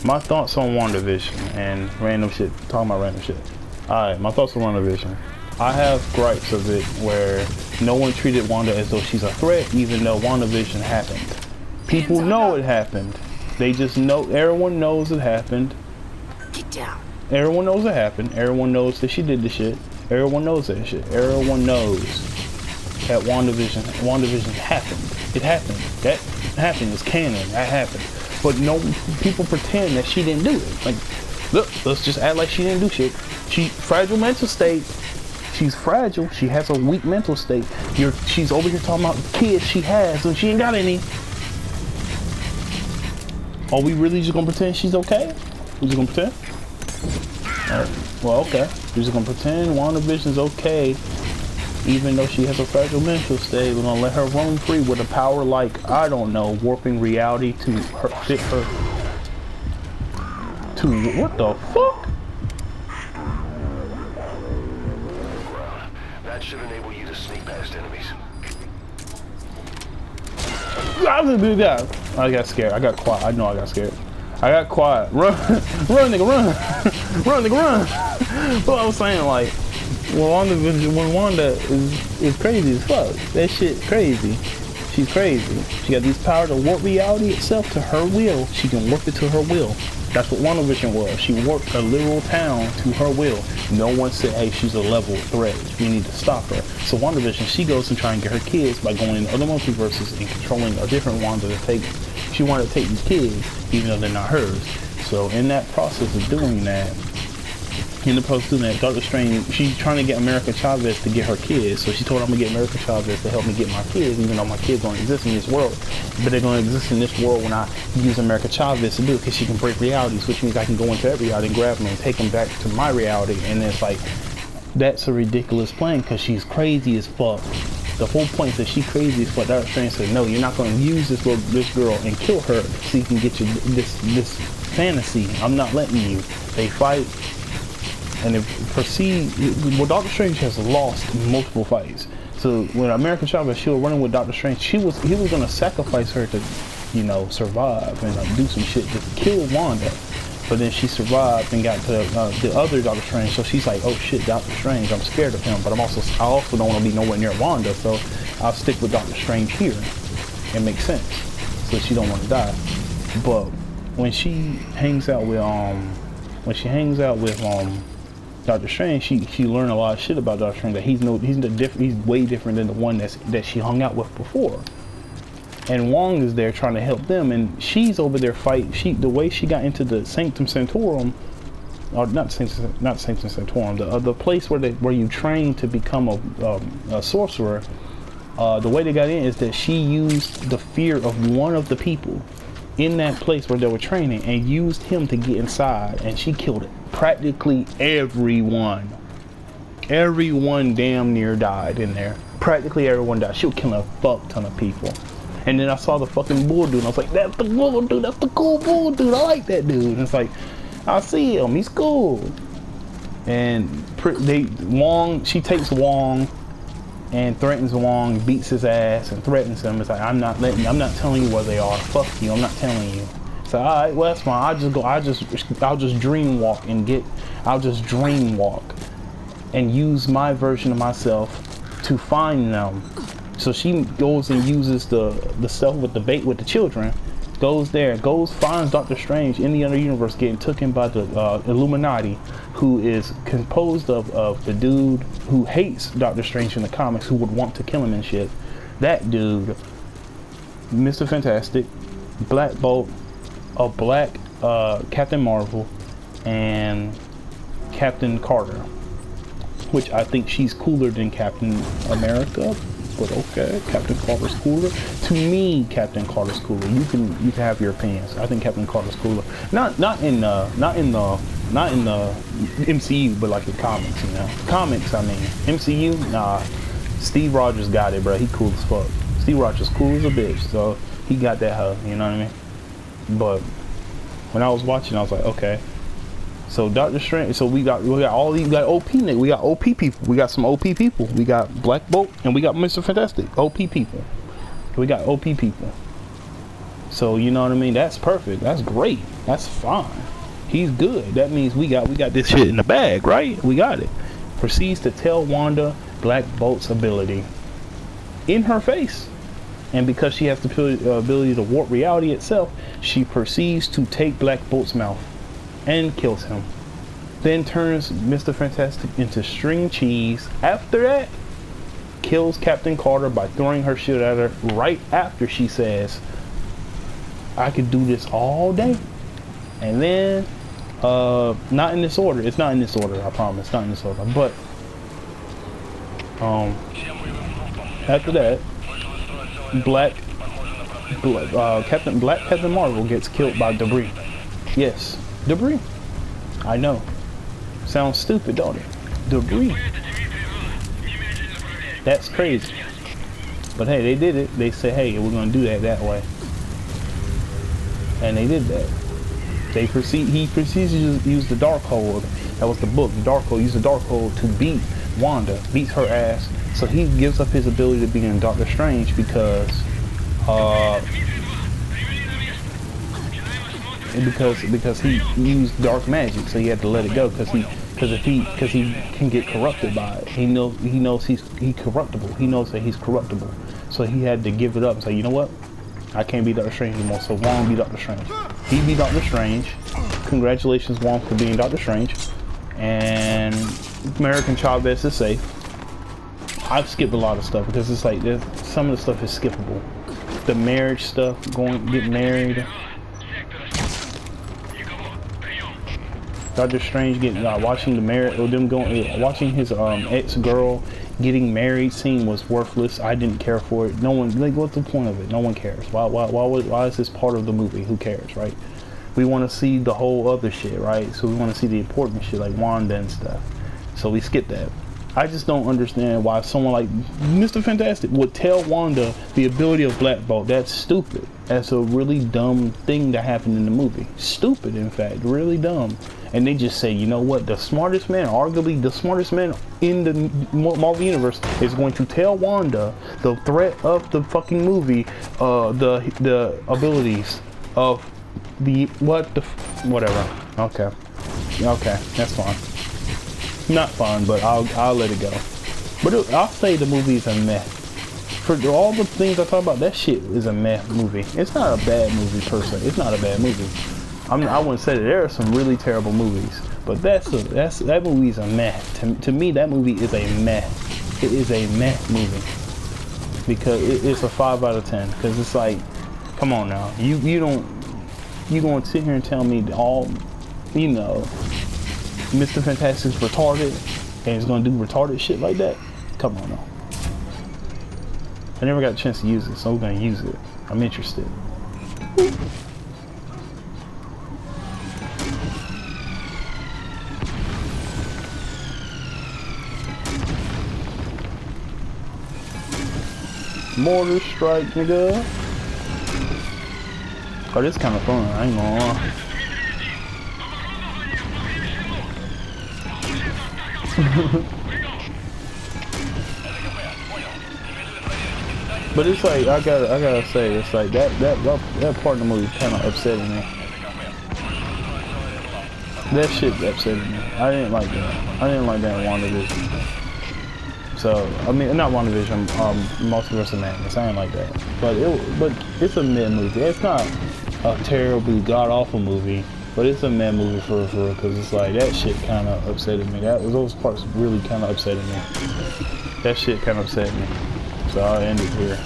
My thoughts on WandaVision and random shit. Talking about random shit. Alright, my thoughts on WandaVision. I have gripes of it where no one treated Wanda as though she's a threat, even though WandaVision happened. People know it happened. They just know, everyone knows it happened. Get down. Everyone knows it happened. Everyone knows that she did the shit. Everyone knows that shit. Everyone knows that WandaVision happened. It happened. That happened. It's canon. That happened. But no, people pretend that she didn't do it. Like, look, let's just act like she didn't do shit. She, fragile mental state. She's fragile. She has a weak mental state. She's over here talking about kids she has and she ain't got any. Are we really just gonna pretend she's okay? We just gonna pretend? Alright. Well, okay. We're just gonna pretend WandaVision's okay, even though she has a fragile mental state. We're gonna let her roam free with a power like, I don't know, warping reality to her, fit her. To what the fuck? That should enable you to sneak past enemies. I got scared. I got quiet. I know I got scared. I got quiet. Run, run, nigga, run, run, nigga, run. But I was saying, like, when Wanda is crazy as fuck. That shit crazy. She's crazy. She got these power to warp reality itself to her will. She can warp it to her will. That's what WandaVision was. She warped a literal town to her will. No one said, hey, she's a level threat. We need to stop her. So WandaVision, she goes and try and get her kids by going into other multiverses and controlling a different Wanda to take. She wanted to take these kids, even though they're not hers. So in that process of doing that, Doctor Strange, she's trying to get America Chavez to get her kids. So she told, I'm going to get America Chavez to help me get my kids, even though my kids don't exist in this world. But they're going to exist in this world when I use America Chavez to do it, because she can break realities, which means I can go into that reality and grab them and take them back to my reality. And it's like, that's a ridiculous plan, because she's crazy as fuck. The whole point is that she's crazy as fuck. Doctor Strange said, no, you're not going to use this girl and kill her so you can get you this fantasy. I'm not letting you. They fight. And well, Doctor Strange has lost multiple fights. So when America Chavez, she was running with Doctor Strange, he was gonna sacrifice her to, you know, survive and do some shit to kill Wanda. But then she survived and got to the other Doctor Strange. So she's like, oh shit, Doctor Strange, I'm scared of him. But I also don't want to be nowhere near Wanda. So I'll stick with Doctor Strange here. It makes sense. So she don't want to die. But when she hangs out with Doctor Strange, she learned a lot of shit about Doctor Strange, that he's way different than the one that she hung out with before. And Wong is there trying to help them, and she's over there fighting. The way she got into the Sanctum Sanctorum, or not Sanctum Sanctorum, the place where you train to become a sorcerer. The way they got in is that she used the fear of one of the people in that place where they were training and used him to get inside, and she killed it. Practically everyone damn near died in there. Practically everyone died. She was killing a fuck ton of people. And then I saw the fucking bull dude and I was like, that's the bull dude, that's the cool bull dude, I like that dude. And it's like, I see him, he's cool. And she takes Wong and threatens Wong, beats his ass and threatens him. It's like, I'm not telling you where they are. Fuck you, I'm not telling you. So alright, well that's fine. I'll just dream walk and use my version of myself to find them. So she goes and uses the stuff with the children, finds Doctor Strange in the other universe, getting taken by the Illuminati, who is composed of the dude who hates Doctor Strange in the comics, who would want to kill him and shit. That dude, Mr. Fantastic, Black Bolt, a black Captain Marvel, and Captain Carter, which I think she's cooler than Captain America. But okay, Captain Carter's cooler. To me, Captain Carter's cooler. You can have your opinions. I think Captain Carter's cooler. Not in the MCU, but like in comics, you know. Comics, I mean. MCU, nah. Steve Rogers got it, bro. He cool as fuck. Steve Rogers cool as a bitch, so he got that hoe. You know what I mean? But when I was watching, I was like, okay. So Doctor Strange, so we got all these, we got OP niggas, we got OP people, we got some OP people, we got Black Bolt, and we got Mr. Fantastic, OP people. We got OP people. So you know what I mean? That's perfect. That's great. That's fine. He's good. That means we got this shit in the bag, right? We got it. Proceeds to tell Wanda Black Bolt's ability in her face. And because she has the ability to warp reality itself, she proceeds to take Black Bolt's mouth and kills him. Then turns Mr. Fantastic into string cheese. After that, kills Captain Carter by throwing her shit at her right after she says, I could do this all day. And then, not in this order. It's not in this order, I promise. Not in this order. But, after that, Captain Marvel gets killed by debris. Yes, debris. I know. Sounds stupid, don't it? Debris. That's crazy. But hey, they did it. They said, hey, we're gonna do that way. And they did that. He proceeds to use the Darkhold. That was the book. The Darkhold. Use the Darkhold to beat Wanda. Beats her ass. So he gives up his ability to be in Doctor Strange because he used dark magic, so he had to let it go because he can get corrupted by it. He knows he's corruptible. He knows that he's corruptible. So he had to give it up and say, you know what? I can't be Doctor Strange anymore. So Wong be Doctor Strange. He be Doctor Strange. Congratulations, Wong, for being Doctor Strange. And American Chavez is safe. I've skipped a lot of stuff because it's like some of the stuff is skippable. The marriage stuff, getting married. Doctor Strange getting watching the marriage, or them going, watching his ex-girl getting married scene was worthless. I didn't care for it. No one, like, what's the point of it? No one cares. Why is this part of the movie? Who cares, right? We want to see the whole other shit, right? So we want to see the important shit like Wanda and stuff. So we skip that. I just don't understand why someone like Mr. Fantastic would tell Wanda the ability of Black Bolt. That's stupid. That's a really dumb thing that happened in the movie. Stupid, in fact, really dumb. And they just say, you know what, the smartest man, arguably the smartest man in the Marvel Universe is going to tell Wanda the threat of the fucking movie, the abilities of the, whatever. Okay, that's fine. Not fun, but I'll let it go. But I'll say the movie is a meh. For all the things I talk about, that shit is a meh movie. It's not a bad movie per se. It's not a bad movie. I wouldn't say that there are some really terrible movies, but that movie is a meh. To me, that movie is a meh. It is a meh movie because it's a 5 out of 10. Because it's like, come on now, you gonna sit here and tell me all, you know, Mr. Fantastic's retarded and he's gonna do retarded shit like that? Come on now. I never got a chance to use it, so we're gonna use it. I'm interested. Mortar strike, nigga. Oh, this is kind of fun. I ain't gonna lie. But it's like I gotta say, it's like that part of the movie kind of upsetting me. That shit upsetting me. I didn't like that. I didn't like that in WandaVision. So I mean, not WandaVision, Multiverse of Madness. I didn't like that. But it's a mid movie. It's not a terribly god awful movie, but it's a mad movie for real, because it's like that shit kind of upsetted me. Those parts really kind of upsetted me. That shit kind of upset me. So I'll end it here.